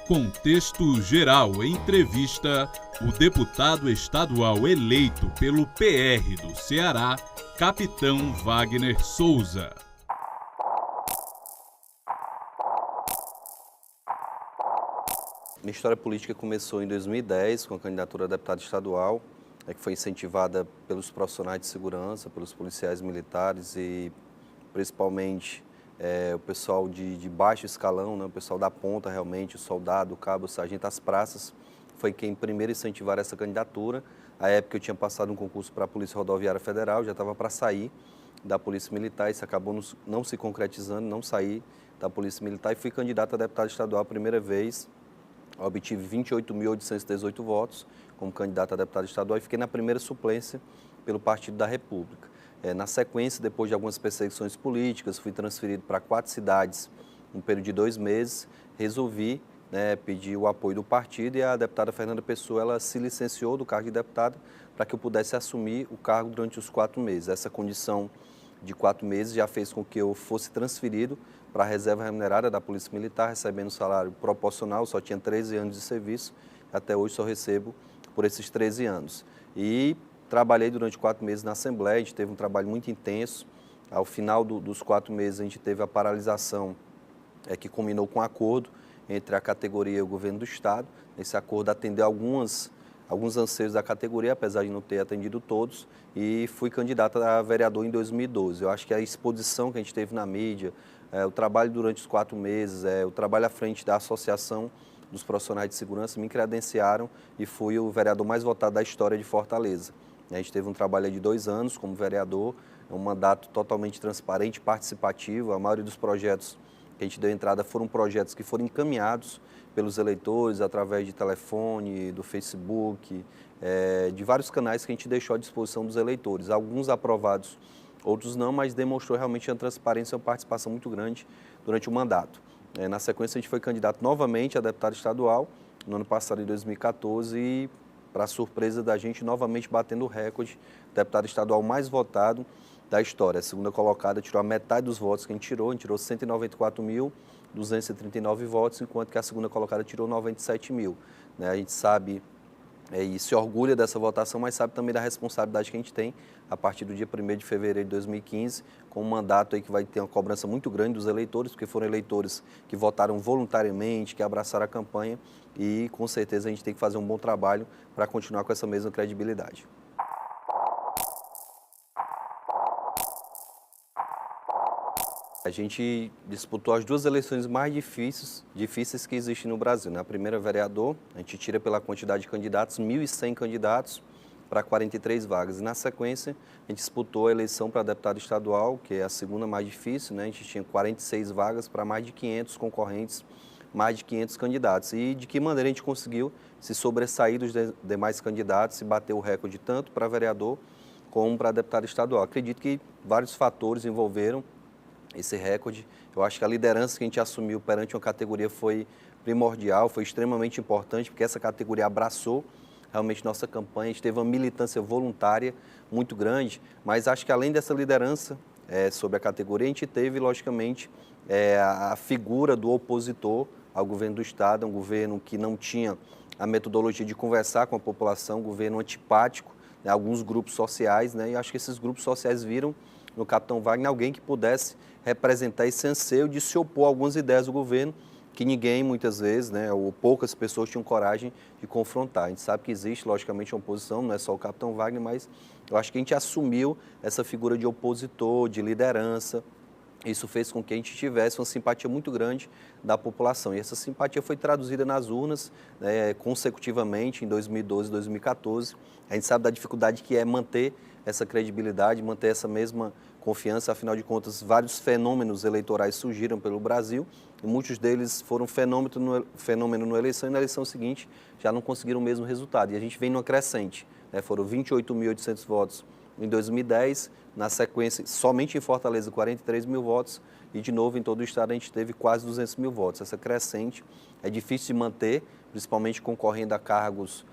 Contexto Geral entrevista o deputado estadual eleito pelo PR do Ceará, Capitão Wagner Souza. Minha história política começou em 2010 com a candidatura a deputado estadual, que foi incentivada pelos profissionais de segurança, pelos policiais militares e principalmente o pessoal de baixo escalão, né, o pessoal da ponta realmente, o soldado, o cabo, o sargento, as praças, foi quem primeiro incentivaram essa candidatura. À época eu tinha passado um concurso para a Polícia Rodoviária Federal, já estava para sair da Polícia Militar, isso acabou não se concretizando, não saí da Polícia Militar e fui candidato a deputado estadual a primeira vez. Eu obtive 28.818 votos como candidato a deputado estadual e fiquei na primeira suplência pelo Partido da República. Na sequência, depois de algumas perseguições políticas, fui transferido para 4 cidades num período de 2 meses. Resolvi pedir o apoio do partido e a deputada Fernanda Pessoa ela se licenciou do cargo de deputada para que eu pudesse assumir o cargo durante os 4 meses. Essa condição de 4 meses já fez com que eu fosse transferido para a reserva remunerada da Polícia Militar, recebendo salário proporcional, só tinha 13 anos de serviço, até hoje só recebo por esses 13 anos. E trabalhei durante 4 meses na Assembleia, a gente teve um trabalho muito intenso. Ao final dos 4 meses a gente teve a paralisação que culminou com um acordo entre a categoria e o governo do Estado. Esse acordo atendeu alguns anseios da categoria, apesar de não ter atendido todos, e fui candidato a vereador em 2012. Eu acho que a exposição que a gente teve na mídia, o trabalho durante os 4 meses, o trabalho à frente da Associação dos Profissionais de Segurança me credenciaram e fui o vereador mais votado da história de Fortaleza. A gente teve um trabalho de 2 anos como vereador, um mandato totalmente transparente, participativo. A maioria dos projetos que a gente deu entrada foram projetos que foram encaminhados pelos eleitores através de telefone, do Facebook, de vários canais que a gente deixou à disposição dos eleitores. Alguns aprovados, outros não, mas demonstrou realmente uma transparência e uma participação muito grande durante o mandato. Na sequência, a gente foi candidato novamente a deputado estadual, no ano passado, em 2014, e, para surpresa da gente, novamente batendo o recorde, deputado estadual mais votado da história. A segunda colocada tirou a metade dos votos que a gente tirou 194.239 votos, enquanto que a segunda colocada tirou 97 mil. A gente sabe e se orgulha dessa votação, mas sabe também da responsabilidade que a gente tem a partir do dia 1º de fevereiro de 2015, com um mandato aí que vai ter uma cobrança muito grande dos eleitores, porque foram eleitores que votaram voluntariamente, que abraçaram a campanha e com certeza a gente tem que fazer um bom trabalho para continuar com essa mesma credibilidade. A gente disputou as 2 eleições mais difíceis que existem no Brasil. Na primeira, vereador, a gente tira pela quantidade de candidatos, 1.100 candidatos para 43 vagas. E na sequência, a gente disputou a eleição para deputado estadual, que é a segunda mais difícil, A gente tinha 46 vagas para mais de 500 concorrentes, mais de 500 candidatos. E de que maneira a gente conseguiu se sobressair dos demais candidatos e bater o recorde tanto para vereador como para deputado estadual. Acredito que vários fatores envolveram esse recorde. Eu acho que a liderança que a gente assumiu perante uma categoria foi primordial, foi extremamente importante, porque essa categoria abraçou realmente nossa campanha, a gente teve uma militância voluntária muito grande, mas acho que além dessa liderança sobre a categoria, a gente teve, logicamente, a figura do opositor ao governo do Estado, um governo que não tinha a metodologia de conversar com a população, um governo antipático, alguns grupos sociais, e acho que esses grupos sociais viram no Capitão Wagner alguém que pudesse representar esse anseio de se opor a algumas ideias do governo que ninguém, muitas vezes, ou poucas pessoas tinham coragem de confrontar. A gente sabe que existe, logicamente, uma oposição, não é só o Capitão Wagner, mas eu acho que a gente assumiu essa figura de opositor, de liderança. Isso fez com que a gente tivesse uma simpatia muito grande da população. E essa simpatia foi traduzida nas urnas consecutivamente em 2012 e 2014. A gente sabe da dificuldade que é manter essa credibilidade, manter essa mesma confiança. Afinal de contas, vários fenômenos eleitorais surgiram pelo Brasil e muitos deles foram fenômeno na eleição e na eleição seguinte já não conseguiram o mesmo resultado. E a gente vem numa crescente. Foram 28.800 votos em 2010, na sequência, somente em Fortaleza, 43 mil votos, e de novo em todo o estado a gente teve quase 200 mil votos. Essa crescente é difícil de manter, principalmente concorrendo a cargos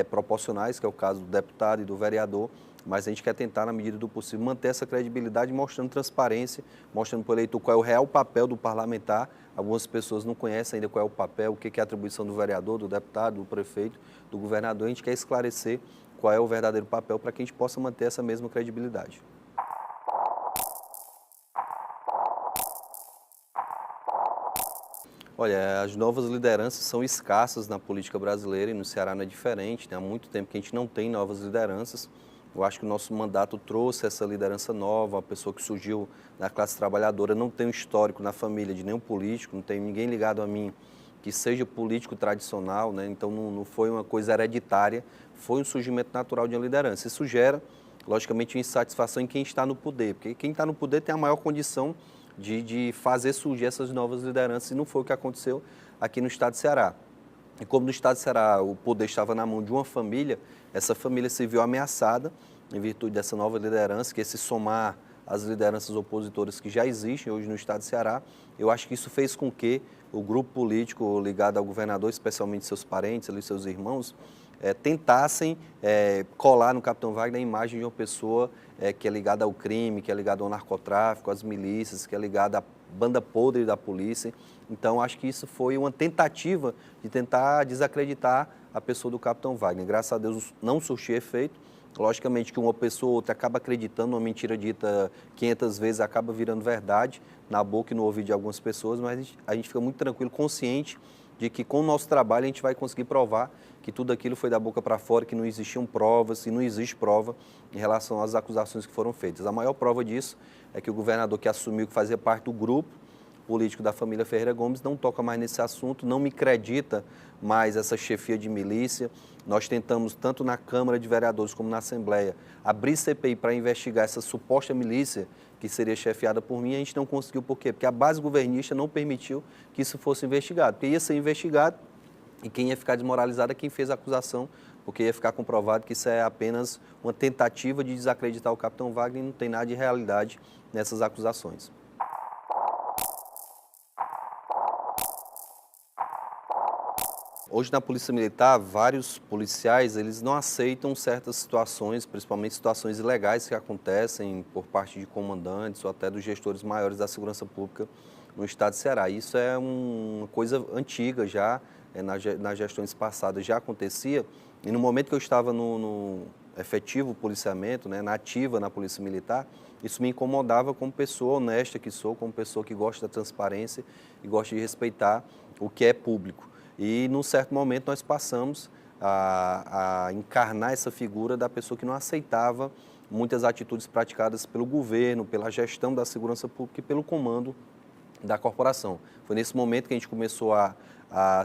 proporcionais, que é o caso do deputado e do vereador, mas a gente quer tentar, na medida do possível, manter essa credibilidade, mostrando transparência, mostrando para o eleitor qual é o real papel do parlamentar. Algumas pessoas não conhecem ainda qual é o papel, o que é a atribuição do vereador, do deputado, do prefeito, do governador. A gente quer esclarecer qual é o verdadeiro papel para que a gente possa manter essa mesma credibilidade. Olha, as novas lideranças são escassas na política brasileira e no Ceará não é diferente, né? Há muito tempo que a gente não tem novas lideranças. Eu acho que o nosso mandato trouxe essa liderança nova, uma pessoa que surgiu na classe trabalhadora, não tem um histórico na família de nenhum político, não tem ninguém ligado a mim que seja político tradicional, né? Então não foi uma coisa hereditária, foi um surgimento natural de uma liderança. Isso gera, logicamente, uma insatisfação em quem está no poder, porque quem está no poder tem a maior condição de fazer surgir essas novas lideranças, e não foi o que aconteceu aqui no estado de Ceará. E como no estado de Ceará o poder estava na mão de uma família, essa família se viu ameaçada em virtude dessa nova liderança, que se somar às lideranças opositoras que já existem hoje no estado de Ceará, eu acho que isso fez com que o grupo político ligado ao governador, especialmente seus parentes, ali, seus irmãos, tentassem colar no capitão Wagner a imagem de uma pessoa que é ligada ao crime, que é ligada ao narcotráfico, às milícias, que é ligada à banda podre da polícia. Então, acho que isso foi uma tentativa de tentar desacreditar a pessoa do capitão Wagner. Graças a Deus não surtiu efeito. Logicamente que uma pessoa ou outra acaba acreditando, uma mentira dita 500 vezes acaba virando verdade na boca e no ouvido de algumas pessoas, mas a gente fica muito tranquilo, consciente de que com o nosso trabalho a gente vai conseguir provar que tudo aquilo foi da boca para fora, que não existiam provas e não existe prova em relação às acusações que foram feitas. A maior prova disso é que o governador que assumiu que fazia parte do grupo político da família Ferreira Gomes não toca mais nesse assunto, não me acredita mais essa chefia de milícia. Nós tentamos, tanto na Câmara de Vereadores como na Assembleia, abrir CPI para investigar essa suposta milícia que seria chefiada por mim, e a gente não conseguiu. Por quê? Porque a base governista não permitiu que isso fosse investigado. Porque ia ser investigado e quem ia ficar desmoralizado é quem fez a acusação, porque ia ficar comprovado que isso é apenas uma tentativa de desacreditar o capitão Wagner e não tem nada de realidade nessas acusações. Hoje na Polícia Militar, vários policiais, eles não aceitam certas situações, principalmente situações ilegais que acontecem por parte de comandantes ou até dos gestores maiores da segurança pública no estado de Ceará. Isso é uma coisa antiga já, nas gestões passadas já acontecia, e no momento que eu estava no efetivo policiamento, né, na ativa na Polícia Militar, isso me incomodava como pessoa honesta que sou, como pessoa que gosta da transparência e gosta de respeitar o que é público. E, num certo momento, nós passamos a encarnar essa figura da pessoa que não aceitava muitas atitudes praticadas pelo governo, pela gestão da segurança pública e pelo comando da corporação. Foi nesse momento que a gente começou a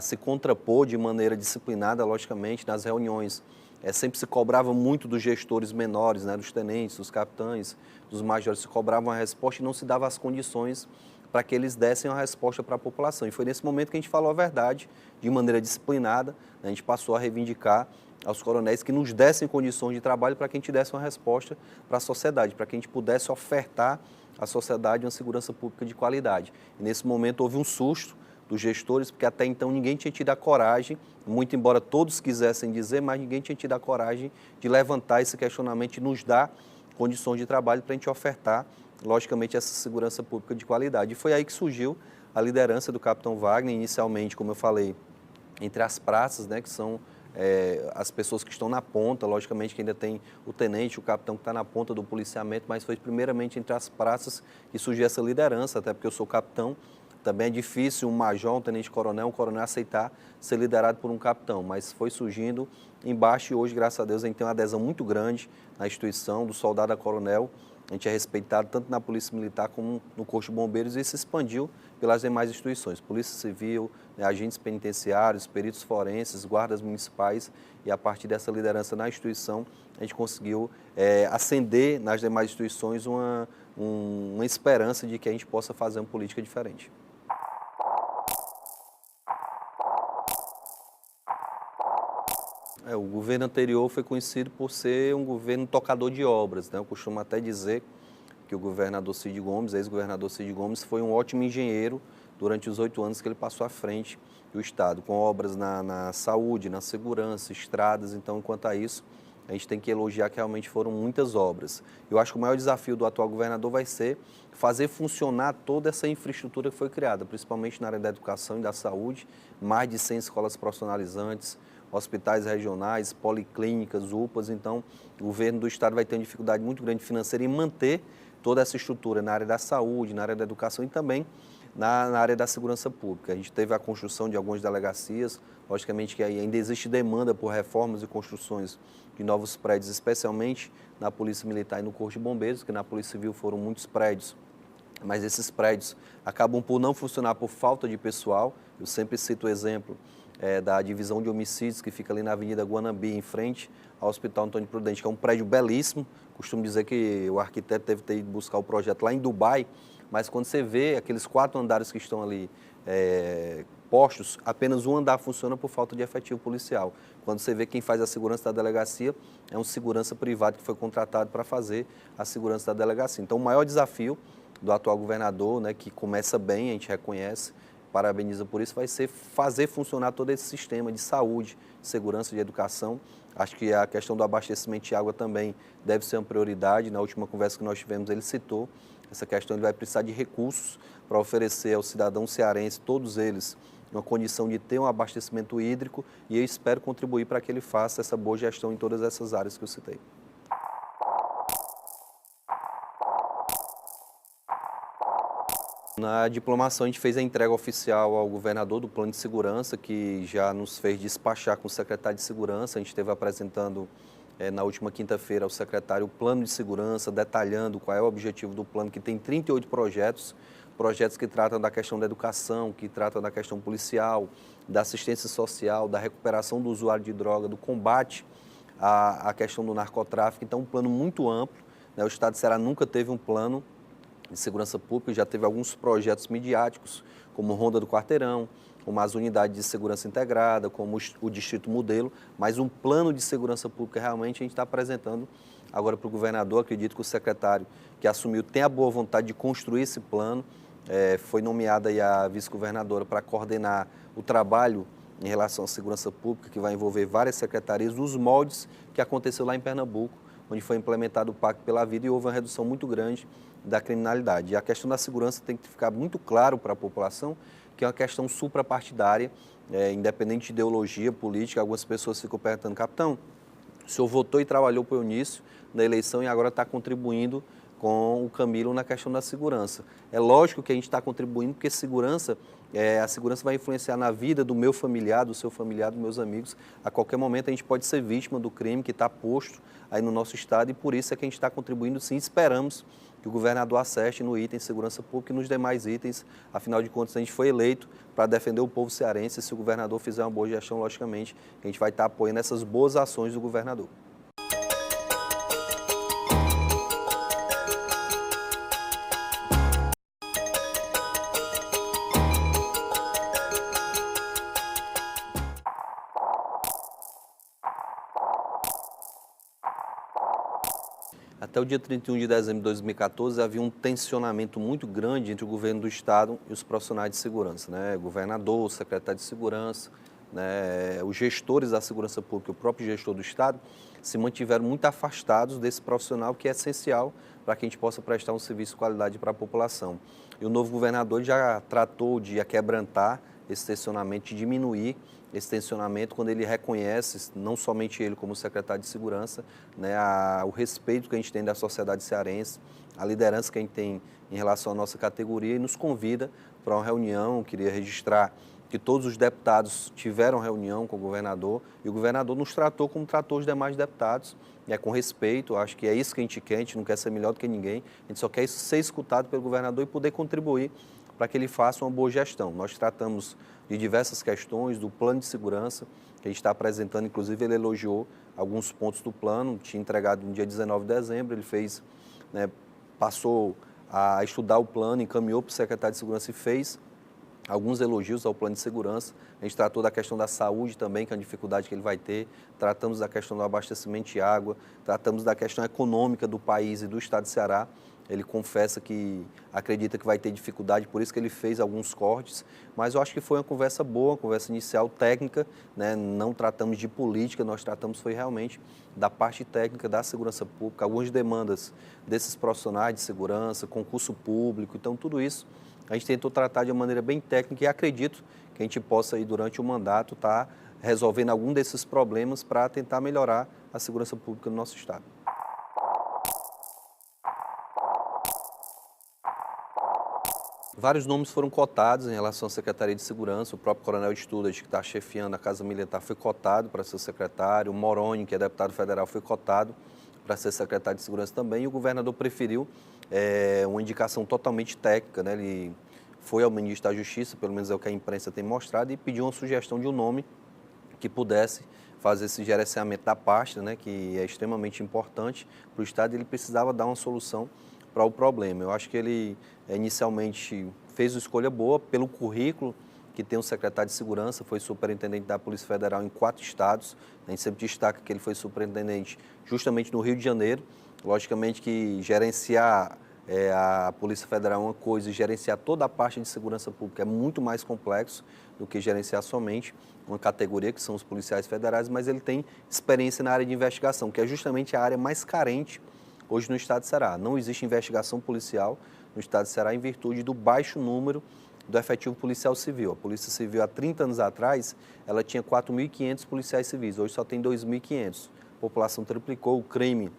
se contrapor de maneira disciplinada, logicamente, nas reuniões. Sempre se cobrava muito dos gestores menores, né, dos tenentes, dos capitães, dos majores, se cobrava uma resposta e não se dava as condições para que eles dessem uma resposta para a população. E foi nesse momento que a gente falou a verdade, de maneira disciplinada, né? A gente passou a reivindicar aos coronéis que nos dessem condições de trabalho para que a gente desse uma resposta para a sociedade, para que a gente pudesse ofertar à sociedade uma segurança pública de qualidade. E nesse momento houve um susto dos gestores, porque até então ninguém tinha tido a coragem, muito embora todos quisessem dizer, mas ninguém tinha tido a coragem de levantar esse questionamento e nos dar condições de trabalho para a gente ofertar, logicamente, essa segurança pública de qualidade. E foi aí que surgiu a liderança do capitão Wagner, inicialmente, como eu falei, entre as praças, né, que são as pessoas que estão na ponta, logicamente que ainda tem o tenente, o capitão que está na ponta do policiamento, mas foi primeiramente entre as praças que surgiu essa liderança, até porque eu sou capitão. Também é difícil um major, um tenente-coronel, um coronel aceitar ser liderado por um capitão, mas foi surgindo embaixo e hoje, graças a Deus, a gente tem uma adesão muito grande na instituição, do soldado a coronel. A gente é respeitado tanto na Polícia Militar como no Corpo de Bombeiros, e isso se expandiu pelas demais instituições, Polícia Civil, né, agentes penitenciários, peritos forenses, guardas municipais, e a partir dessa liderança na instituição, a gente conseguiu acender nas demais instituições uma esperança de que a gente possa fazer uma política diferente. O governo anterior foi conhecido por ser um governo tocador de obras, né? Eu costumo até dizer que o governador Cid Gomes, ex-governador Cid Gomes, foi um ótimo engenheiro durante os 8 anos que ele passou à frente do Estado, com obras na saúde, na segurança, estradas. Então, enquanto a isso, a gente tem que elogiar que realmente foram muitas obras. Eu acho que o maior desafio do atual governador vai ser fazer funcionar toda essa infraestrutura que foi criada, principalmente na área da educação e da saúde, mais de 100 escolas profissionalizantes, hospitais regionais, policlínicas, UPAs. Então, o governo do estado vai ter uma dificuldade muito grande financeira em manter toda essa estrutura na área da saúde, na área da educação e também na área da segurança pública. A gente teve a construção de algumas delegacias, logicamente que ainda existe demanda por reformas e construções de novos prédios, especialmente na Polícia Militar e no Corpo de Bombeiros, que na Polícia Civil foram muitos prédios, mas esses prédios acabam por não funcionar por falta de pessoal. Eu sempre cito o exemplo da divisão de homicídios, que fica ali na Avenida Guanambi, em frente ao Hospital Antônio Prudente, que é um prédio belíssimo. Costumo dizer que o arquiteto deve ter ido buscar o projeto lá em Dubai, mas quando você vê aqueles 4 andares que estão ali postos, apenas um andar funciona por falta de efetivo policial. Quando você vê quem faz a segurança da delegacia, é um segurança privado que foi contratado para fazer a segurança da delegacia. Então, o maior desafio do atual governador, né, que começa bem, a gente reconhece, parabeniza por isso, vai ser fazer funcionar todo esse sistema de saúde, de segurança, de educação. Acho que a questão do abastecimento de água também deve ser uma prioridade. Na última conversa que nós tivemos, ele citou essa questão. Ele vai precisar de recursos para oferecer ao cidadão cearense, todos eles, uma condição de ter um abastecimento hídrico, e eu espero contribuir para que ele faça essa boa gestão em todas essas áreas que eu citei. Na diplomação, a gente fez a entrega oficial ao governador do plano de segurança, que já nos fez despachar com o secretário de segurança. A gente esteve apresentando na última quinta-feira ao secretário o plano de segurança, detalhando qual é o objetivo do plano, que tem 38 projetos que tratam da questão da educação, que tratam da questão policial, da assistência social, da recuperação do usuário de droga, do combate à questão do narcotráfico. Então, um plano muito amplo, né? O estado de Ceará nunca teve um plano de segurança pública, já teve alguns projetos midiáticos, como Ronda do Quarteirão, como as unidades de segurança integrada, como o Distrito Modelo, mas um plano de segurança pública realmente a gente está apresentando agora para o governador. Acredito que o secretário que assumiu tem a boa vontade de construir esse plano. Foi nomeada aí a vice-governadora para coordenar o trabalho em relação à segurança pública, que vai envolver várias secretarias, nos moldes que aconteceu lá em Pernambuco, onde foi implementado o Pacto pela Vida e houve uma redução muito grande da criminalidade. E a questão da segurança tem que ficar muito claro para a população que é uma questão suprapartidária, independente de ideologia política. Algumas pessoas ficam perguntando: capitão, o senhor votou e trabalhou para o início da eleição e agora está contribuindo com o Camilo na questão da segurança. É lógico que a gente está contribuindo, porque a segurança vai influenciar na vida do meu familiar, do seu familiar, dos meus amigos. A qualquer momento a gente pode ser vítima do crime que está posto aí no nosso estado, e por isso é que a gente está contribuindo, sim. Esperamos que o governador acerte no item segurança pública e nos demais itens. Afinal de contas, a gente foi eleito para defender o povo cearense. Se o governador fizer uma boa gestão, logicamente, a gente vai estar apoiando essas boas ações do governador. Até o dia 31 de dezembro de 2014, havia um tensionamento muito grande entre o governo do estado e os profissionais de segurança, né? O governador, o secretário de segurança, né? Os gestores da segurança pública, o próprio gestor do estado, se mantiveram muito afastados desse profissional, que é essencial para que a gente possa prestar um serviço de qualidade para a população. E o novo governador já tratou de aquebrantar esse tensionamento, de diminuir esse tensionamento, quando ele reconhece, não somente ele como secretário de segurança, né, o respeito que a gente tem da sociedade cearense, a liderança que a gente tem em relação à nossa categoria, e nos convida para uma reunião. Queria registrar que todos os deputados tiveram reunião com o governador, e o governador nos tratou como tratou os demais deputados, com respeito. Acho que é isso que a gente quer. A gente não quer ser melhor do que ninguém, a gente só quer ser escutado pelo governador e poder contribuir para que ele faça uma boa gestão. Nós tratamos de diversas questões do plano de segurança que a gente está apresentando. Inclusive, ele elogiou alguns pontos do plano. Tinha entregado no dia 19 de dezembro, ele fez, né, passou a estudar o plano, encaminhou para o secretário de segurança e fez alguns elogios ao plano de segurança. A gente tratou da questão da saúde também, que é uma dificuldade que ele vai ter. Tratamos da questão do abastecimento de água, tratamos da questão econômica do país e do estado de Ceará. Ele confessa que acredita que vai ter dificuldade, por isso que ele fez alguns cortes, mas eu acho que foi uma conversa boa, uma conversa inicial técnica, né? Não tratamos de política, nós tratamos foi realmente da parte técnica da segurança pública, algumas demandas desses profissionais de segurança, concurso público, então tudo isso a gente tentou tratar de uma maneira bem técnica e acredito que a gente possa aí durante o mandato estar resolvendo algum desses problemas para tentar melhorar a segurança pública no nosso estado. Vários nomes foram cotados em relação à Secretaria de Segurança. O próprio Coronel Studat, que está chefiando a Casa Militar, foi cotado para ser secretário. O Moroni, que é deputado federal, foi cotado para ser secretário de Segurança também. E o governador preferiu uma indicação totalmente técnica, né? Ele foi ao ministro da Justiça, pelo menos é o que a imprensa tem mostrado, e pediu uma sugestão de um nome que pudesse fazer esse gerenciamento da pasta, né? Que é extremamente importante para o Estado. Ele precisava dar uma solução para o problema. Eu acho que ele inicialmente fez uma escolha boa pelo currículo que tem o secretário de Segurança, foi superintendente da Polícia Federal em 4 estados. A gente sempre destaca que ele foi superintendente justamente no Rio de Janeiro. Logicamente que gerenciar a Polícia Federal é uma coisa e gerenciar toda a parte de segurança pública é muito mais complexo do que gerenciar somente uma categoria, que são os policiais federais, mas ele tem experiência na área de investigação, que é justamente a área mais carente hoje no estado de Ceará. Não existe investigação policial no estado de Ceará em virtude do baixo número do efetivo policial civil. A Polícia Civil, há 30 anos atrás, ela tinha 4.500 policiais civis, hoje só tem 2.500. A população triplicou, o crime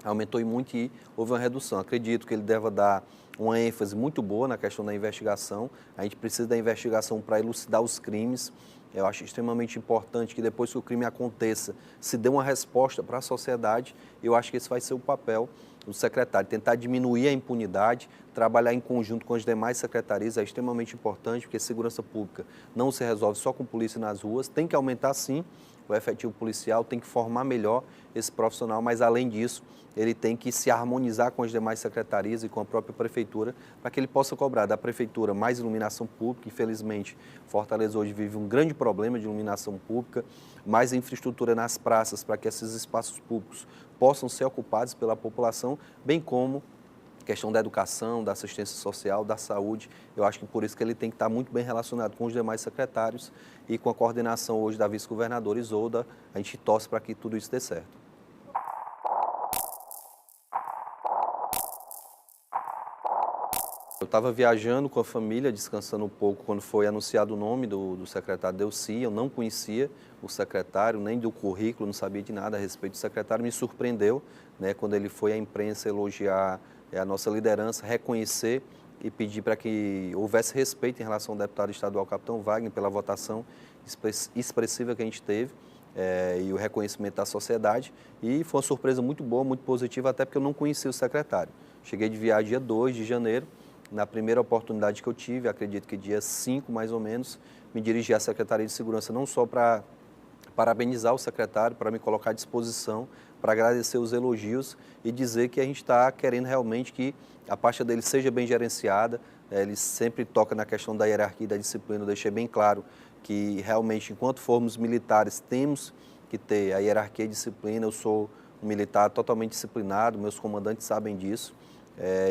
aumentou muito e houve uma redução. Acredito que ele deva dar uma ênfase muito boa na questão da investigação. A gente precisa da investigação para elucidar os crimes. Eu acho extremamente importante que depois que o crime aconteça, se dê uma resposta para a sociedade. Eu acho que esse vai ser o papel do secretário, tentar diminuir a impunidade, trabalhar em conjunto com as demais secretarias é extremamente importante, porque segurança pública não se resolve só com polícia nas ruas, tem que aumentar sim o efetivo policial, tem que formar melhor esse profissional, mas além disso, ele tem que se harmonizar com as demais secretarias e com a própria prefeitura, para que ele possa cobrar da prefeitura mais iluminação pública. Infelizmente, Fortaleza hoje vive um grande problema de iluminação pública, mais infraestrutura nas praças para que esses espaços públicos possam ser ocupados pela população, bem como questão da educação, da assistência social, da saúde. Eu acho que por isso que ele tem que estar muito bem relacionado com os demais secretários e com a coordenação hoje da vice-governadora Isolda, a gente torce para que tudo isso dê certo. Eu estava viajando com a família, descansando um pouco, quando foi anunciado o nome do secretário Delcy. Eu não conhecia o secretário, nem do currículo, não sabia de nada a respeito do secretário. Me surpreendeu, né, quando ele foi à imprensa elogiar a nossa liderança, reconhecer e pedir para que houvesse respeito em relação ao deputado estadual Capitão Wagner pela votação expressiva que a gente teve e o reconhecimento da sociedade. E foi uma surpresa muito boa, muito positiva, até porque eu não conhecia o secretário. Cheguei de viagem dia 2 de janeiro. Na primeira oportunidade que eu tive, acredito que dia 5 mais ou menos, me dirigi à Secretaria de Segurança não só para parabenizar o secretário, para me colocar à disposição, para agradecer os elogios e dizer que a gente está querendo realmente que a pasta dele seja bem gerenciada. Ele sempre toca na questão da hierarquia e da disciplina. Eu deixei bem claro que realmente, enquanto formos militares, temos que ter a hierarquia e disciplina. Eu sou um militar totalmente disciplinado, meus comandantes sabem disso.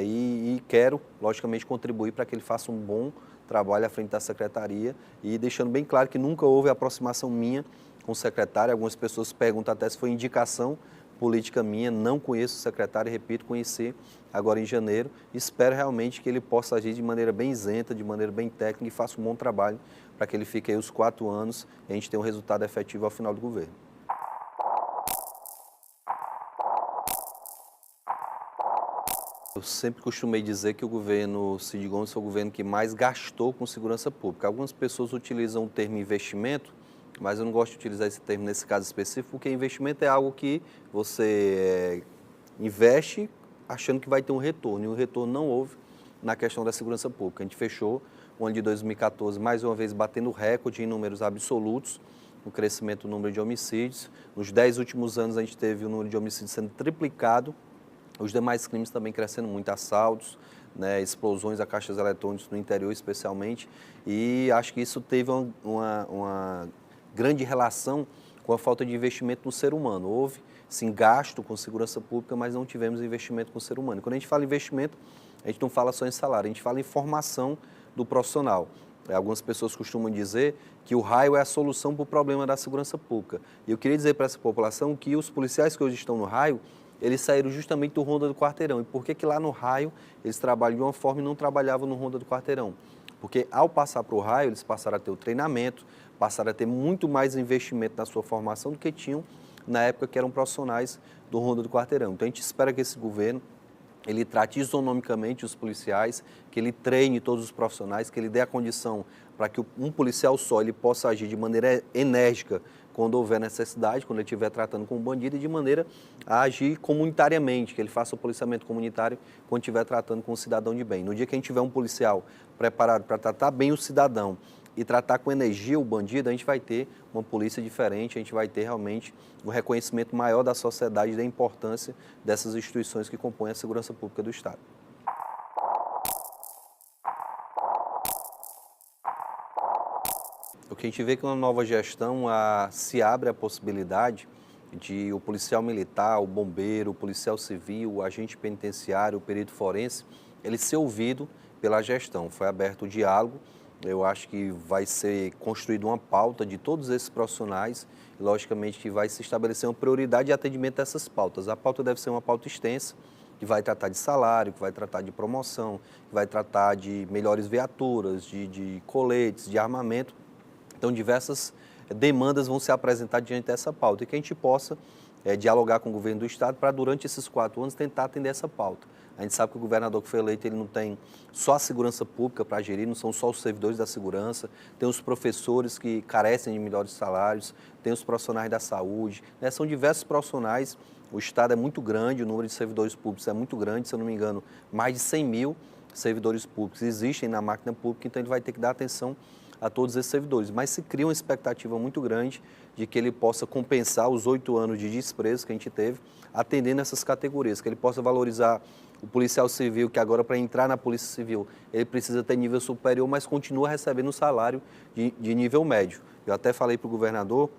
E quero, logicamente, contribuir para que ele faça um bom trabalho à frente da secretaria e deixando bem claro que nunca houve aproximação minha com o secretário. Algumas pessoas perguntam até se foi indicação política minha, não conheço o secretário, repito, conheci agora em janeiro. Espero realmente que ele possa agir de maneira bem isenta, de maneira bem técnica e faça um bom trabalho para que ele fique aí os 4 anos e a gente tenha um resultado efetivo ao final do governo. Eu sempre costumei dizer que o governo Cid Gomes foi o governo que mais gastou com segurança pública. Algumas pessoas utilizam o termo investimento, mas eu não gosto de utilizar esse termo nesse caso específico, porque investimento é algo que você investe achando que vai ter um retorno, e o retorno não houve na questão da segurança pública. A gente fechou o ano de 2014, mais uma vez, batendo recorde em números absolutos, no crescimento do número de homicídios. Nos 10 últimos anos, a gente teve o número de homicídios sendo triplicado. Os demais crimes também crescendo muito, assaltos, né, explosões a caixas eletrônicas no interior especialmente, e acho que isso teve uma grande relação com a falta de investimento no ser humano. Houve, sim, gasto com segurança pública, mas não tivemos investimento com o ser humano. Quando a gente fala em investimento, a gente não fala só em salário, a gente fala em formação do profissional. Algumas pessoas costumam dizer que o raio é a solução para o problema da segurança pública. E eu queria dizer para essa população que os policiais que hoje estão no raio, eles saíram justamente do Ronda do Quarteirão. E por que lá no raio eles trabalham de uma forma e não trabalhavam no Ronda do Quarteirão? Porque ao passar para o raio, eles passaram a ter o treinamento, passaram a ter muito mais investimento na sua formação do que tinham na época que eram profissionais do Ronda do Quarteirão. Então a gente espera que esse governo ele trate isonomicamente os policiais, que ele treine todos os profissionais, que ele dê a condição para que um policial só ele possa agir de maneira enérgica quando houver necessidade, quando ele estiver tratando com um bandido, e de maneira a agir comunitariamente, que ele faça o policiamento comunitário quando estiver tratando com um cidadão de bem. No dia que a gente tiver um policial preparado para tratar bem o cidadão e tratar com energia o bandido, a gente vai ter uma polícia diferente, a gente vai ter realmente um reconhecimento maior da sociedade da importância dessas instituições que compõem a segurança pública do Estado. O que a gente vê que na nova gestão se abre a possibilidade de o policial militar, o bombeiro, o policial civil, o agente penitenciário, o perito forense, ele ser ouvido pela gestão. Foi aberto o diálogo. Eu acho que vai ser construída uma pauta de todos esses profissionais e, logicamente, que vai se estabelecer uma prioridade de atendimento dessas pautas. A pauta deve ser uma pauta extensa, que vai tratar de salário, que vai tratar de promoção, que vai tratar de melhores viaturas, de coletes, de armamento. Então, diversas demandas vão ser apresentadas diante dessa pauta e que a gente possa dialogar com o governo do Estado para, durante esses 4 anos, tentar atender essa pauta. A gente sabe que o governador que foi eleito, ele não tem só a segurança pública para gerir, não são só os servidores da segurança, tem os professores que carecem de melhores salários, tem os profissionais da saúde, né? São diversos profissionais, o Estado é muito grande, o número de servidores públicos é muito grande, se eu não me engano, mais de 100 mil servidores públicos existem na máquina pública, então ele vai ter que dar atenção a todos esses servidores, mas se cria uma expectativa muito grande de que ele possa compensar os 8 anos de desprezo que a gente teve, atendendo essas categorias, que ele possa valorizar o policial civil, que agora para entrar na Polícia Civil, ele precisa ter nível superior, mas continua recebendo um salário de nível médio. Eu até falei para o governador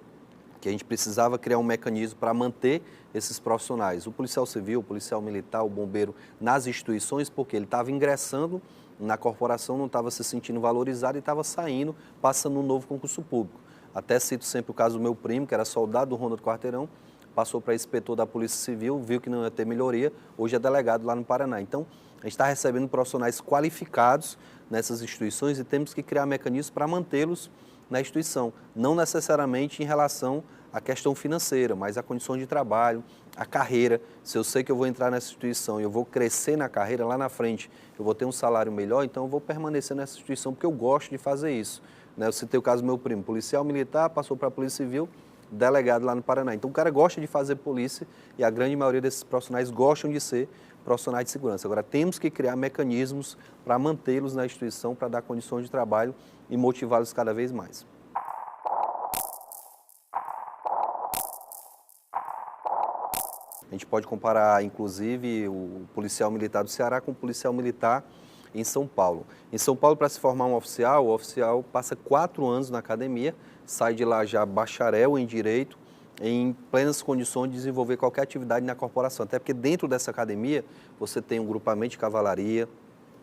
que a gente precisava criar um mecanismo para manter esses profissionais, o policial civil, o policial militar, o bombeiro, nas instituições, porque ele estava ingressando na corporação, não estava se sentindo valorizado e estava saindo, passando um novo concurso público. Até cito sempre o caso do meu primo, que era soldado do Ronda do Quarteirão, passou para inspetor da Polícia Civil, viu que não ia ter melhoria, hoje é delegado lá no Paraná. Então, a gente está recebendo profissionais qualificados nessas instituições e temos que criar mecanismos para mantê-los na instituição, não necessariamente em relação à questão financeira, mas a condições de trabalho, a carreira. Se eu sei que eu vou entrar nessa instituição e eu vou crescer na carreira lá na frente, eu vou ter um salário melhor, então eu vou permanecer nessa instituição porque eu gosto de fazer isso. Eu citei o caso do meu primo, policial militar, passou para a Polícia Civil, delegado lá no Paraná. Então o cara gosta de fazer polícia e a grande maioria desses profissionais gostam de ser profissionais de segurança. Agora temos que criar mecanismos para mantê-los na instituição, para dar condições de trabalho e motivá-los cada vez mais. A gente pode comparar, inclusive, o policial militar do Ceará com o policial militar em São Paulo. Em São Paulo, para se formar um oficial, o oficial passa 4 anos na academia, sai de lá já bacharel em Direito, em plenas condições de desenvolver qualquer atividade na corporação. Até porque dentro dessa academia você tem um grupamento de cavalaria,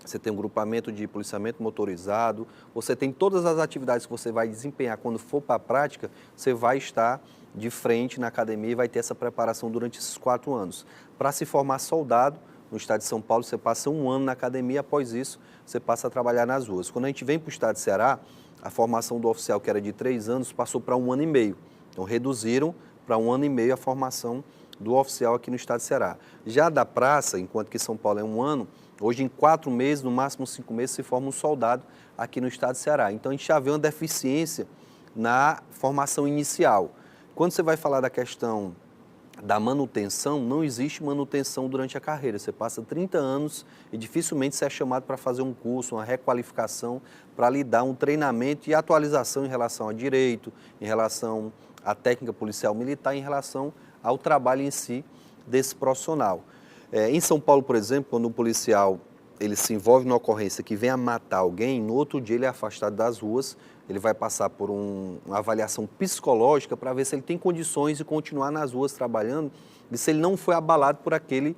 você tem um grupamento de policiamento motorizado, você tem todas as atividades que você vai desempenhar quando for para a prática, você vai estar de frente na academia e vai ter essa preparação durante esses 4 anos. Para se formar soldado, no estado de São Paulo, você passa 1 ano na academia, após isso, você passa a trabalhar nas ruas. Quando a gente vem para o estado de Ceará, a formação do oficial, que era de 3 anos, passou para 1 ano e meio. Então, reduziram para 1 ano e meio a formação do oficial aqui no estado de Ceará. Já da praça, enquanto que São Paulo é 1 ano, hoje em 4 meses, no máximo 5 meses, se forma um soldado aqui no estado de Ceará. Então, a gente já vê uma deficiência na formação inicial. Quando você vai falar da questão da manutenção, não existe manutenção durante a carreira. Você passa 30 anos e dificilmente você é chamado para fazer um curso, uma requalificação, para lhe dar um treinamento e atualização em relação a direito, em relação à técnica policial militar, em relação ao trabalho em si desse profissional. Em São Paulo, por exemplo, quando um policial ele se envolve numa ocorrência que vem a matar alguém, no outro dia ele é afastado das ruas ele vai passar por uma avaliação psicológica para ver se ele tem condições de continuar nas ruas trabalhando e se ele não foi abalado por aquele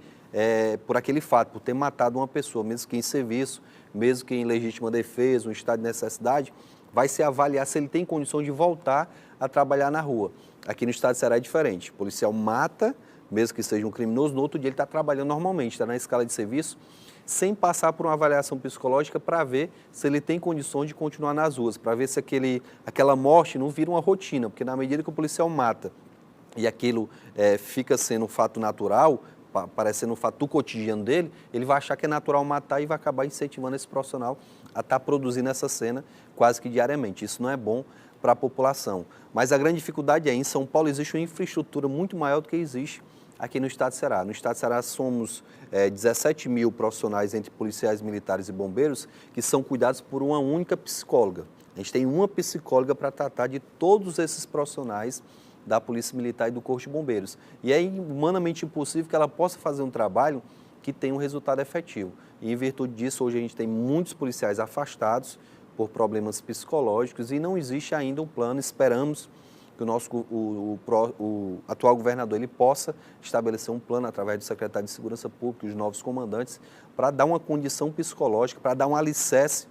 fato, por ter matado uma pessoa, mesmo que em serviço, mesmo que em legítima defesa, um estado de necessidade, vai se avaliar se ele tem condição de voltar a trabalhar na rua. Aqui no estado de Ceará é diferente. O policial mata, mesmo que seja um criminoso, no outro dia ele está trabalhando normalmente, está na escala de serviço, sem passar por uma avaliação psicológica para ver se ele tem condições de continuar nas ruas, para ver se aquela morte não vira uma rotina, porque na medida que o policial mata e aquilo fica sendo um fato natural, parecendo um fato do cotidiano dele, ele vai achar que é natural matar e vai acabar incentivando esse profissional a estar produzindo essa cena quase que diariamente. Isso não é bom para a população. Mas a grande dificuldade em São Paulo existe uma infraestrutura muito maior do que existe aqui no estado de Ceará. No estado de Ceará somos 17 mil profissionais entre policiais, militares e bombeiros que são cuidados por uma única psicóloga. A gente tem uma psicóloga para tratar de todos esses profissionais da Polícia Militar e do Corpo de Bombeiros. E é humanamente impossível que ela possa fazer um trabalho que tenha um resultado efetivo. E em virtude disso, hoje a gente tem muitos policiais afastados por problemas psicológicos e não existe ainda um plano. Esperamos que o atual governador ele possa estabelecer um plano através do secretário de Segurança Pública e os novos comandantes para dar uma condição psicológica, para dar um alicerce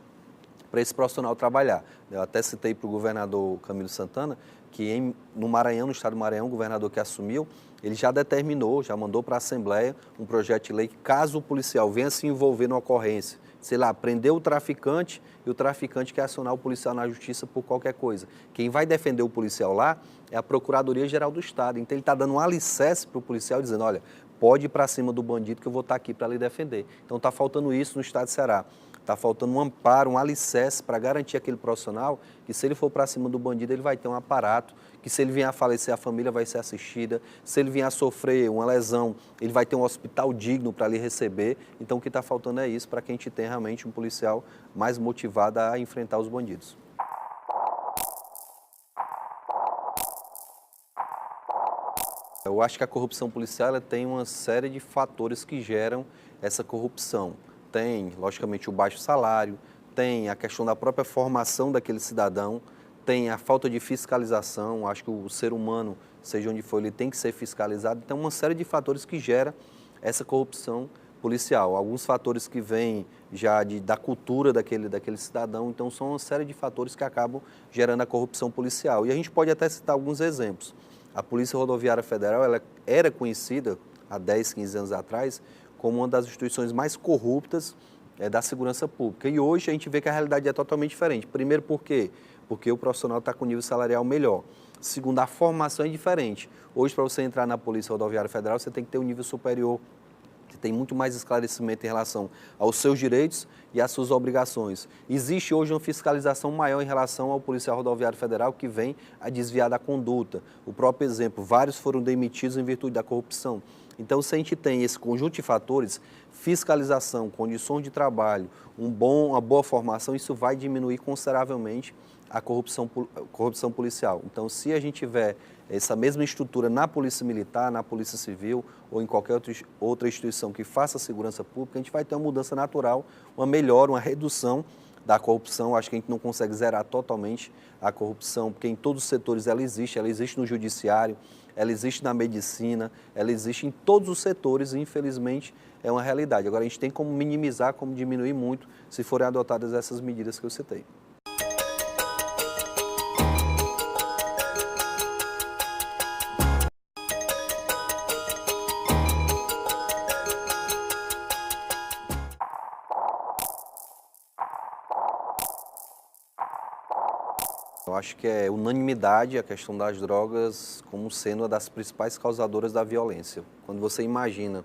para esse profissional trabalhar. Eu até citei para o governador Camilo Santana que no Maranhão, no estado do Maranhão, o governador que assumiu, ele já determinou, já mandou para a Assembleia um projeto de lei que caso o policial venha se envolver numa ocorrência, sei lá, prender o traficante e o traficante quer acionar o policial na justiça por qualquer coisa. Quem vai defender o policial lá é a Procuradoria-Geral do Estado. Então ele está dando um alicerce para o policial dizendo, olha, pode ir para cima do bandido que eu vou estar aqui para lhe defender. Então está faltando isso no estado de Ceará. Está faltando um amparo, um alicerce para garantir aquele profissional que se ele for para cima do bandido ele vai ter um aparato, que se ele vier a falecer a família vai ser assistida, se ele vier a sofrer uma lesão ele vai ter um hospital digno para lhe receber. Então o que está faltando é isso para que a gente tenha realmente um policial mais motivado a enfrentar os bandidos. Eu acho que a corrupção policial ela tem uma série de fatores que geram essa corrupção. Tem, logicamente, o baixo salário, tem a questão da própria formação daquele cidadão, tem a falta de fiscalização. Acho que o ser humano, seja onde for, ele tem que ser fiscalizado. Então, uma série de fatores que gera essa corrupção policial. Alguns fatores que vêm já da cultura daquele cidadão. Então, são uma série de fatores que acabam gerando a corrupção policial. E a gente pode até citar alguns exemplos. A Polícia Rodoviária Federal ela era conhecida há 10, 15 anos atrás como uma das instituições mais corruptas da segurança pública. E hoje a gente vê que a realidade é totalmente diferente. Primeiro, por quê? Porque o profissional está com nível salarial melhor. Segundo, a formação é diferente. Hoje, para você entrar na Polícia Rodoviária Federal, você tem que ter um nível superior. Você tem muito mais esclarecimento em relação aos seus direitos e às suas obrigações. Existe hoje uma fiscalização maior em relação ao policial rodoviário federal que vem a desviar da conduta. O próprio exemplo, vários foram demitidos em virtude da corrupção. Então, se a gente tem esse conjunto de fatores, fiscalização, condições de trabalho, uma boa formação, isso vai diminuir consideravelmente a corrupção policial. Então, se a gente tiver essa mesma estrutura na Polícia Militar, na Polícia Civil ou em qualquer outra instituição que faça segurança pública, a gente vai ter uma mudança natural, uma melhora, uma redução da corrupção. Acho que a gente não consegue zerar totalmente a corrupção, porque em todos os setores ela existe no judiciário, ela existe na medicina, ela existe em todos os setores e, infelizmente, é uma realidade. Agora, a gente tem como minimizar, como diminuir muito, se forem adotadas essas medidas que eu citei. Eu acho que é unanimidade a questão das drogas como sendo uma das principais causadoras da violência. Quando você imagina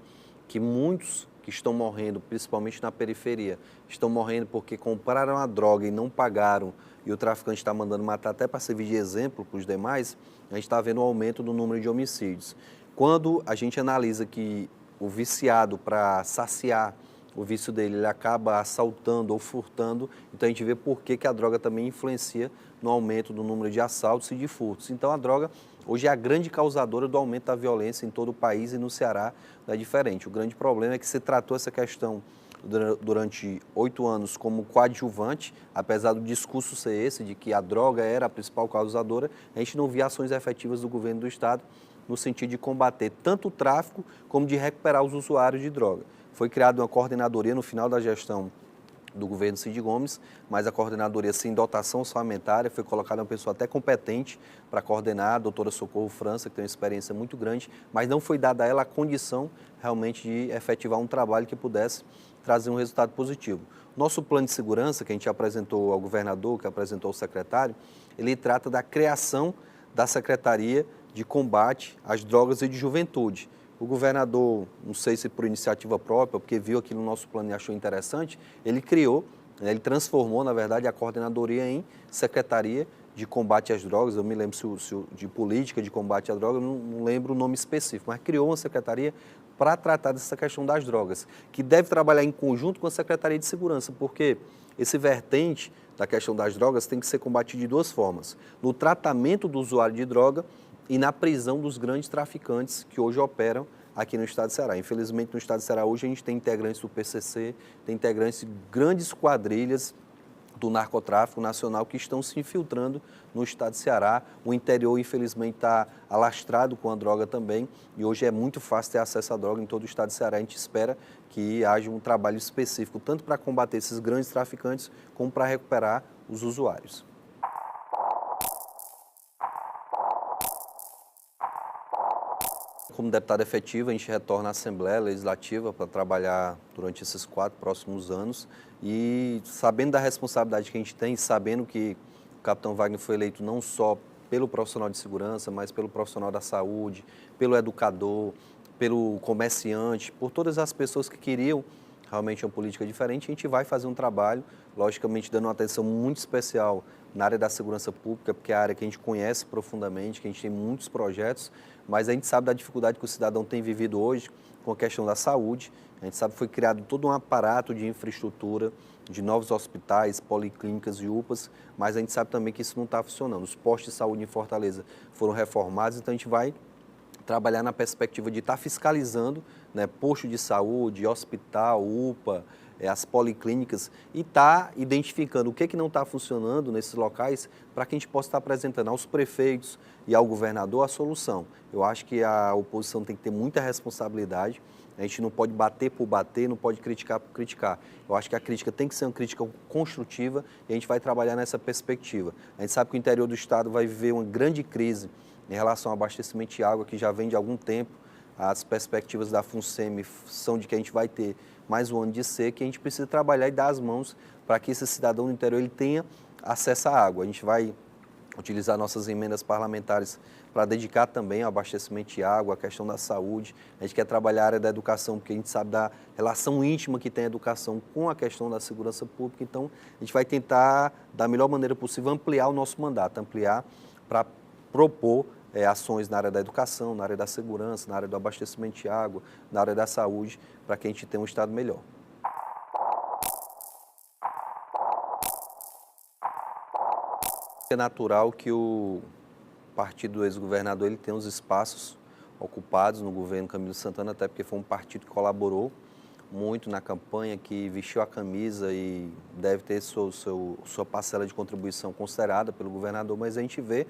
que muitos que estão morrendo, principalmente na periferia, estão morrendo porque compraram a droga e não pagaram e o traficante está mandando matar até para servir de exemplo para os demais, a gente está vendo um aumento do número de homicídios. Quando a gente analisa que o viciado, para saciar o vício dele, ele acaba assaltando ou furtando, então a gente vê por que a droga também influencia no aumento do número de assaltos e de furtos. Então a droga hoje é a grande causadora do aumento da violência em todo o país e no Ceará não é diferente. O grande problema é que se tratou essa questão durante 8 anos como coadjuvante, apesar do discurso ser esse, de que a droga era a principal causadora, a gente não via ações efetivas do governo do Estado no sentido de combater tanto o tráfico como de recuperar os usuários de droga. Foi criada uma coordenadoria no final da gestão do governo Cid Gomes, mas a coordenadoria sem dotação orçamentária, foi colocada uma pessoa até competente para coordenar, a doutora Socorro França, que tem uma experiência muito grande, mas não foi dada a ela a condição realmente de efetivar um trabalho que pudesse trazer um resultado positivo. Nosso plano de segurança, que a gente apresentou ao governador, que apresentou ao secretário, ele trata da criação da Secretaria de Combate às Drogas e de Juventude. O governador, não sei se por iniciativa própria, porque viu aqui no nosso plano e achou interessante, ele criou, ele transformou, na verdade, a coordenadoria em Secretaria de Combate às Drogas. Eu me lembro de Política de Combate à Droga, não lembro o nome específico, mas criou uma secretaria para tratar dessa questão das drogas, que deve trabalhar em conjunto com a Secretaria de Segurança, porque esse vertente da questão das drogas tem que ser combatido de duas formas: no tratamento do usuário de droga e na prisão dos grandes traficantes que hoje operam aqui no estado de Ceará. Infelizmente, no estado de Ceará, hoje a gente tem integrantes do PCC, tem integrantes de grandes quadrilhas do narcotráfico nacional que estão se infiltrando no estado de Ceará. O interior, infelizmente, está alastrado com a droga também, e hoje é muito fácil ter acesso à droga em todo o estado de Ceará. A gente espera que haja um trabalho específico, tanto para combater esses grandes traficantes, como para recuperar os usuários. Como deputado efetivo, a gente retorna à Assembleia Legislativa para trabalhar durante esses 4 próximos anos, e sabendo da responsabilidade que a gente tem, sabendo que o capitão Wagner foi eleito não só pelo profissional de segurança, mas pelo profissional da saúde, pelo educador, pelo comerciante, por todas as pessoas que queriam realmente uma política diferente, a gente vai fazer um trabalho, logicamente dando uma atenção muito especial na área da segurança pública, porque é a área que a gente conhece profundamente, que a gente tem muitos projetos, mas a gente sabe da dificuldade que o cidadão tem vivido hoje com a questão da saúde. A gente sabe que foi criado todo um aparato de infraestrutura, de novos hospitais, policlínicas e UPAs, mas a gente sabe também que isso não está funcionando. Os postos de saúde em Fortaleza foram reformados, então a gente vai trabalhar na perspectiva de estar fiscalizando, né, posto de saúde, hospital, UPA, as policlínicas, e estar identificando o que não está funcionando nesses locais para que a gente possa estar apresentando aos prefeitos e ao governador a solução. Eu acho que a oposição tem que ter muita responsabilidade. A gente não pode bater por bater, não pode criticar por criticar. Eu acho que a crítica tem que ser uma crítica construtiva, e a gente vai trabalhar nessa perspectiva. A gente sabe que o interior do estado vai viver uma grande crise em relação ao abastecimento de água, que já vem de algum tempo. As perspectivas da FUNSEMI são de que a gente vai ter mais um ano de seca, e a gente precisa trabalhar e dar as mãos para que esse cidadão do interior ele tenha acesso à água. A gente vai utilizar nossas emendas parlamentares para dedicar também ao abastecimento de água, a questão da saúde. A gente quer trabalhar a área da educação, porque a gente sabe da relação íntima que tem a educação com a questão da segurança pública. Então, a gente vai tentar, da melhor maneira possível, ampliar o nosso mandato, ampliar para propor ações na área da educação, na área da segurança, na área do abastecimento de água, na área da saúde, para que a gente tenha um estado melhor. É natural que o partido do ex-governador ele tenha os espaços ocupados no governo Camilo Santana, até porque foi um partido que colaborou muito na campanha, que vestiu a camisa e deve ter sua parcela de contribuição considerada pelo governador, mas a gente vê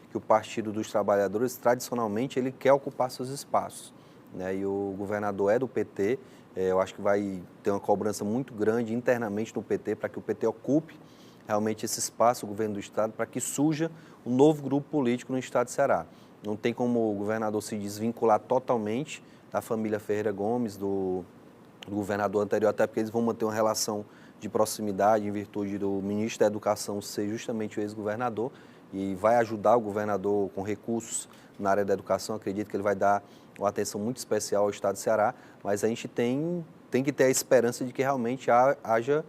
que o Partido dos Trabalhadores, tradicionalmente, ele quer ocupar seus espaços, né? E o governador é do PT, eu acho que vai ter uma cobrança muito grande internamente no PT, para que o PT ocupe realmente esse espaço, o governo do estado, para que surja um novo grupo político no estado de Ceará. Não tem como o governador se desvincular totalmente da família Ferreira Gomes, do governador anterior, até porque eles vão manter uma relação de proximidade em virtude do ministro da Educação ser justamente o ex-governador, e vai ajudar o governador com recursos na área da educação. Acredito que ele vai dar uma atenção muito especial ao estado de Ceará, mas a gente tem que ter a esperança de que realmente haja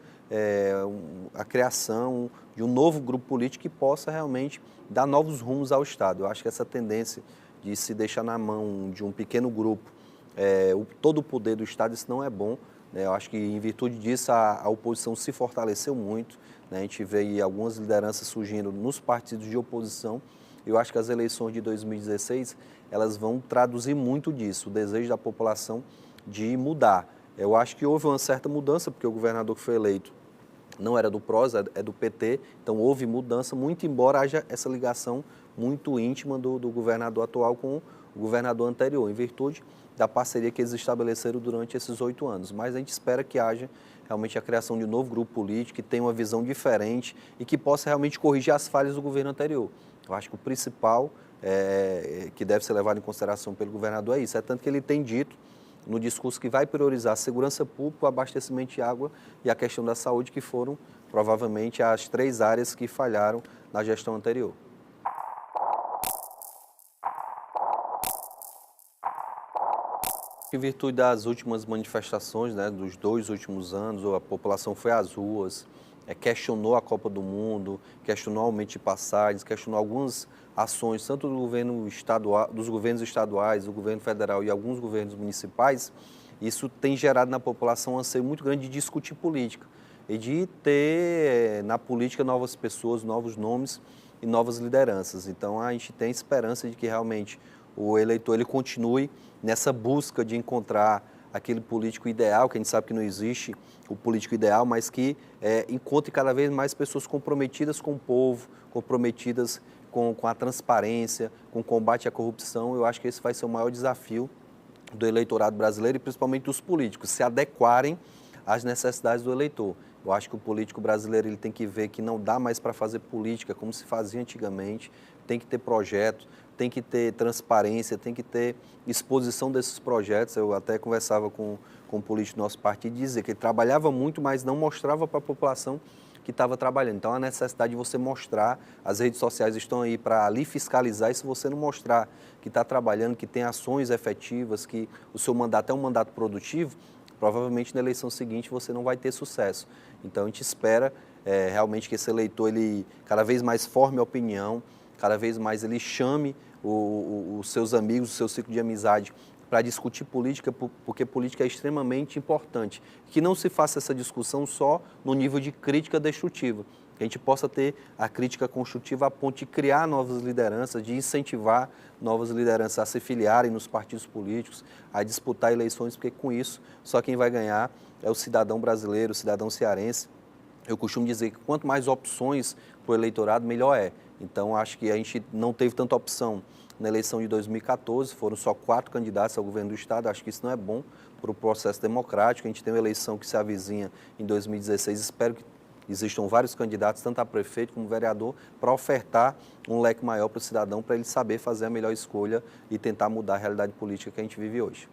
a criação de um novo grupo político que possa realmente dar novos rumos ao estado. Eu acho que essa tendência de se deixar na mão de um pequeno grupo todo o poder do estado, isso não é bom, né? Eu acho que em virtude disso a oposição se fortaleceu muito, né? A gente vê aí algumas lideranças surgindo nos partidos de oposição. Eu acho que as eleições de 2016 elas vão traduzir muito disso, o desejo da população de mudar. Eu acho que houve uma certa mudança, porque o governador que foi eleito não era do PROS, é do PT, então houve mudança, muito embora haja essa ligação muito íntima do governador atual com o governador anterior, em virtude da parceria que eles estabeleceram durante esses 8 anos. Mas a gente espera que haja realmente a criação de um novo grupo político, que tenha uma visão diferente e que possa realmente corrigir as falhas do governo anterior. Eu acho que o principal que deve ser levado em consideração pelo governador é isso, é tanto que ele tem dito no discurso que vai priorizar a segurança pública, o abastecimento de água e a questão da saúde, que foram provavelmente as 3 áreas que falharam na gestão anterior. Em virtude das últimas manifestações, né, dos 2 últimos anos, a população foi às ruas, questionou a Copa do Mundo, questionou o aumento de passagens, questionou algumas ações, tanto do governo estadual, dos governos estaduais, do governo federal e alguns governos municipais. Isso tem gerado na população um anseio muito grande de discutir política e de ter na política novas pessoas, novos nomes e novas lideranças. Então a gente tem esperança de que realmente o eleitor ele continue nessa busca de encontrar aquele político ideal, que a gente sabe que não existe o político ideal, mas que encontre cada vez mais pessoas comprometidas com o povo, comprometidas com a transparência, com o combate à corrupção. Eu acho que esse vai ser o maior desafio do eleitorado brasileiro e principalmente dos políticos, se adequarem às necessidades do eleitor. Eu acho que o político brasileiro ele tem que ver que não dá mais para fazer política como se fazia antigamente, tem que ter projeto, tem que ter transparência, tem que ter exposição desses projetos. Eu até conversava com um político do nosso partido e dizia que ele trabalhava muito, mas não mostrava para a população que estava trabalhando. Então, a necessidade de você mostrar, as redes sociais estão aí para ali fiscalizar, e se você não mostrar que está trabalhando, que tem ações efetivas, que o seu mandato é um mandato produtivo, provavelmente na eleição seguinte você não vai ter sucesso. Então, a gente espera realmente que esse eleitor ele cada vez mais forme a opinião, cada vez mais ele chame os seus amigos, o seu ciclo de amizade para discutir política, porque política é extremamente importante. Que não se faça essa discussão só no nível de crítica destrutiva, que a gente possa ter a crítica construtiva a ponto de criar novas lideranças, de incentivar novas lideranças a se filiarem nos partidos políticos, a disputar eleições, porque com isso só quem vai ganhar é o cidadão brasileiro, o cidadão cearense. Eu costumo dizer que quanto mais opções para o eleitorado, melhor é. Então, acho que a gente não teve tanta opção na eleição de 2014, foram só 4 candidatos ao governo do Estado. Acho que isso não é bom para o processo democrático. A gente tem uma eleição que se avizinha em 2016. Espero que existam vários candidatos, tanto a prefeito como vereador, para ofertar um leque maior para o cidadão, para ele saber fazer a melhor escolha e tentar mudar a realidade política que a gente vive hoje.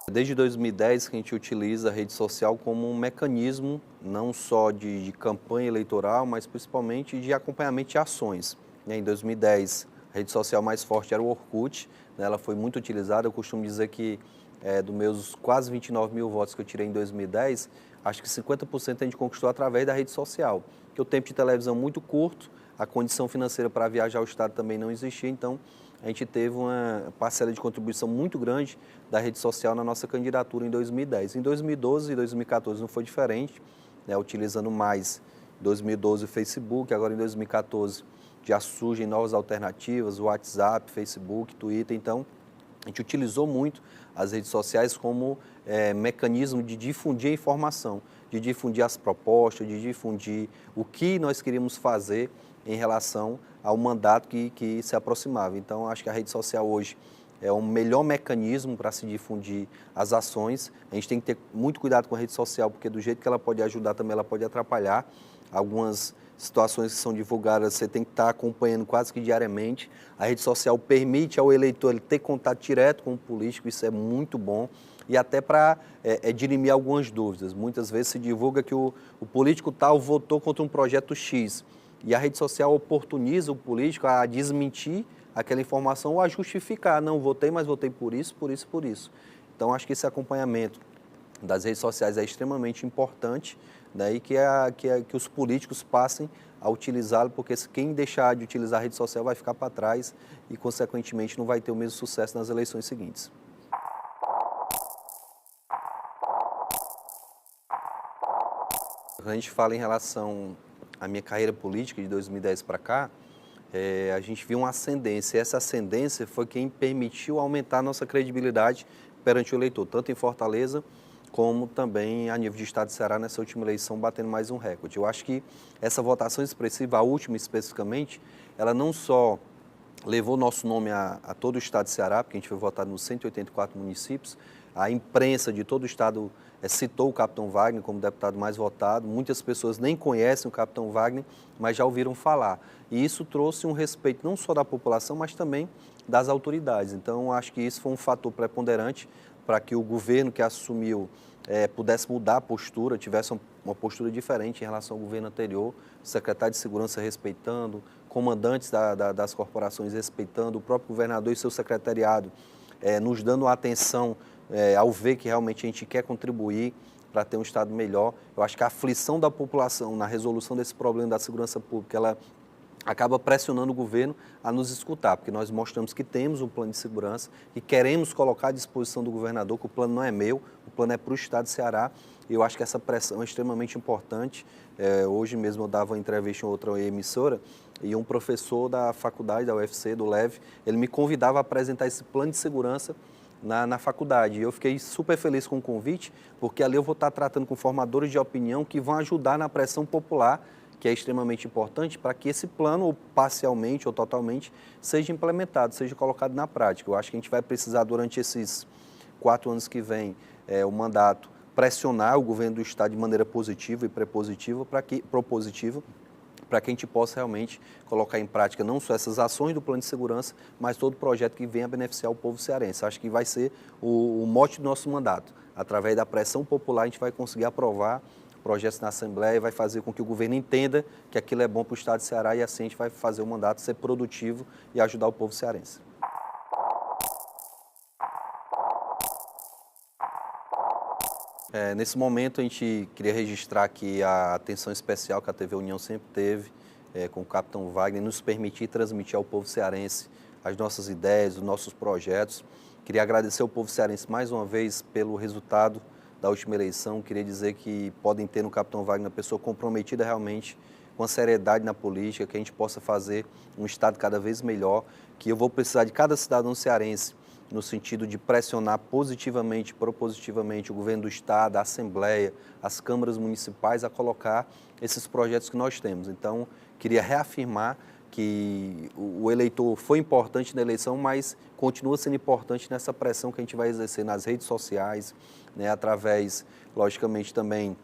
Desde 2010 que a gente utiliza a rede social como um mecanismo não só de campanha eleitoral, mas principalmente de acompanhamento de ações. Em 2010, a rede social mais forte era o Orkut, né? Ela foi muito utilizada. Eu costumo dizer que dos meus quase 29 mil votos que eu tirei em 2010, acho que 50% a gente conquistou através da rede social, porque o tempo de televisão é muito curto, a condição financeira para viajar ao estado também não existia, então a gente teve uma parcela de contribuição muito grande da rede social na nossa candidatura em 2010. Em 2012 e 2014 não foi diferente, né, utilizando mais em 2012 o Facebook, agora em 2014 já surgem novas alternativas, o WhatsApp, Facebook, Twitter. Então, a gente utilizou muito as redes sociais como mecanismo de difundir a informação, de difundir as propostas, de difundir o que nós queríamos fazer em relação ao mandato que se aproximava. Então, acho que a rede social hoje é o melhor mecanismo para se difundir as ações. A gente tem que ter muito cuidado com a rede social, porque do jeito que ela pode ajudar, também ela pode atrapalhar. Algumas situações que são divulgadas, você tem que estar acompanhando quase que diariamente. A rede social permite ao eleitor ele ter contato direto com o político, isso é muito bom. E até para dirimir algumas dúvidas. Muitas vezes se divulga que o político tal votou contra um projeto X. E a rede social oportuniza o político a desmentir aquela informação ou a justificar. Não, votei, mas votei por isso, por isso, por isso. Então, acho que esse acompanhamento das redes sociais é extremamente importante, né, e que os políticos passem a utilizá-lo, porque quem deixar de utilizar a rede social vai ficar para trás e, consequentemente, não vai ter o mesmo sucesso nas eleições seguintes. Quando a gente fala em relação à minha carreira política de 2010 para cá, a gente viu uma ascendência. E essa ascendência foi quem permitiu aumentar a nossa credibilidade perante o eleitor, tanto em Fortaleza como também a nível de Estado de Ceará, nessa última eleição, batendo mais um recorde. Eu acho que essa votação expressiva, a última especificamente, ela não só levou nosso nome a todo o Estado de Ceará, porque a gente foi votado nos 184 municípios, a imprensa de todo o Estado citou o Capitão Wagner como deputado mais votado, muitas pessoas nem conhecem o Capitão Wagner, mas já ouviram falar. E isso trouxe um respeito não só da população, mas também das autoridades. Então, acho que isso foi um fator preponderante para que o governo que assumiu pudesse mudar a postura, tivesse uma postura diferente em relação ao governo anterior, o secretário de Segurança respeitando, comandantes das corporações respeitando, o próprio governador e seu secretariado nos dando atenção ao ver que realmente a gente quer contribuir para ter um Estado melhor. Eu acho que a aflição da população na resolução desse problema da segurança pública, ela acaba pressionando o governo a nos escutar, porque nós mostramos que temos um plano de segurança e queremos colocar à disposição do governador, que o plano não é meu, o plano é para o Estado de Ceará. E eu acho que essa pressão é extremamente importante. Hoje mesmo eu dava uma entrevista em outra emissora e um professor da faculdade, da UFC, do LEV, ele me convidava a apresentar esse plano de segurança na faculdade. E eu fiquei super feliz com o convite, porque ali eu vou estar tratando com formadores de opinião que vão ajudar na pressão popular, que é extremamente importante para que esse plano, ou parcialmente ou totalmente, seja implementado, seja colocado na prática. Eu acho que a gente vai precisar, durante esses 4 anos que vem, o mandato, pressionar o governo do Estado de maneira positiva e propositiva, para que a gente possa realmente colocar em prática não só essas ações do plano de segurança, mas todo projeto que venha a beneficiar o povo cearense. Acho que vai ser o mote do nosso mandato. Através da pressão popular, a gente vai conseguir aprovar projetos na Assembleia e vai fazer com que o governo entenda que aquilo é bom para o Estado de Ceará e assim a gente vai fazer o mandato ser produtivo e ajudar o povo cearense. Nesse momento a gente queria registrar aqui a atenção especial que a TV União sempre teve com o Capitão Wagner, nos permitir transmitir ao povo cearense as nossas ideias, os nossos projetos. Queria agradecer ao povo cearense mais uma vez pelo resultado da última eleição. Queria dizer que podem ter no Capitão Wagner uma pessoa comprometida realmente com a seriedade na política, que a gente possa fazer um Estado cada vez melhor, que eu vou precisar de cada cidadão cearense no sentido de pressionar positivamente, propositivamente o governo do Estado, a Assembleia, as câmaras municipais a colocar esses projetos que nós temos. Então, queria reafirmar que o eleitor foi importante na eleição, mas continua sendo importante nessa pressão que a gente vai exercer nas redes sociais, através, logicamente, também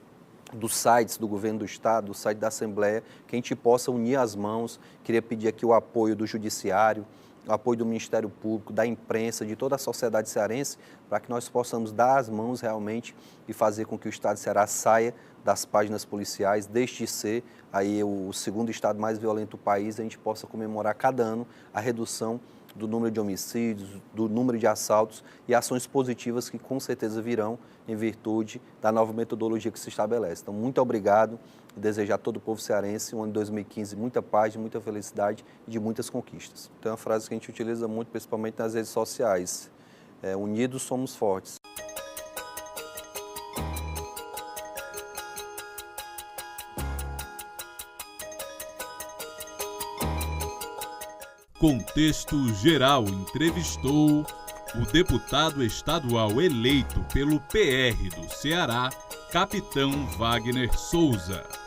dos sites do governo do Estado, do site da Assembleia, que a gente possa unir as mãos. Queria pedir aqui o apoio do Judiciário, o apoio do Ministério Público, da imprensa, de toda a sociedade cearense, para que nós possamos dar as mãos realmente e fazer com que o Estado de Ceará saia das páginas policiais, deixe de ser aí o segundo estado mais violento do país, a gente possa comemorar cada ano a redução do número de homicídios, do número de assaltos e ações positivas que com certeza virão em virtude da nova metodologia que se estabelece. Então, muito obrigado e desejar a todo o povo cearense um ano de 2015 muita paz, de muita felicidade e de muitas conquistas. Tem uma frase que a gente utiliza muito, principalmente nas redes sociais, unidos somos fortes. Contexto Geral entrevistou o deputado estadual eleito pelo PR do Ceará, Capitão Wagner Souza.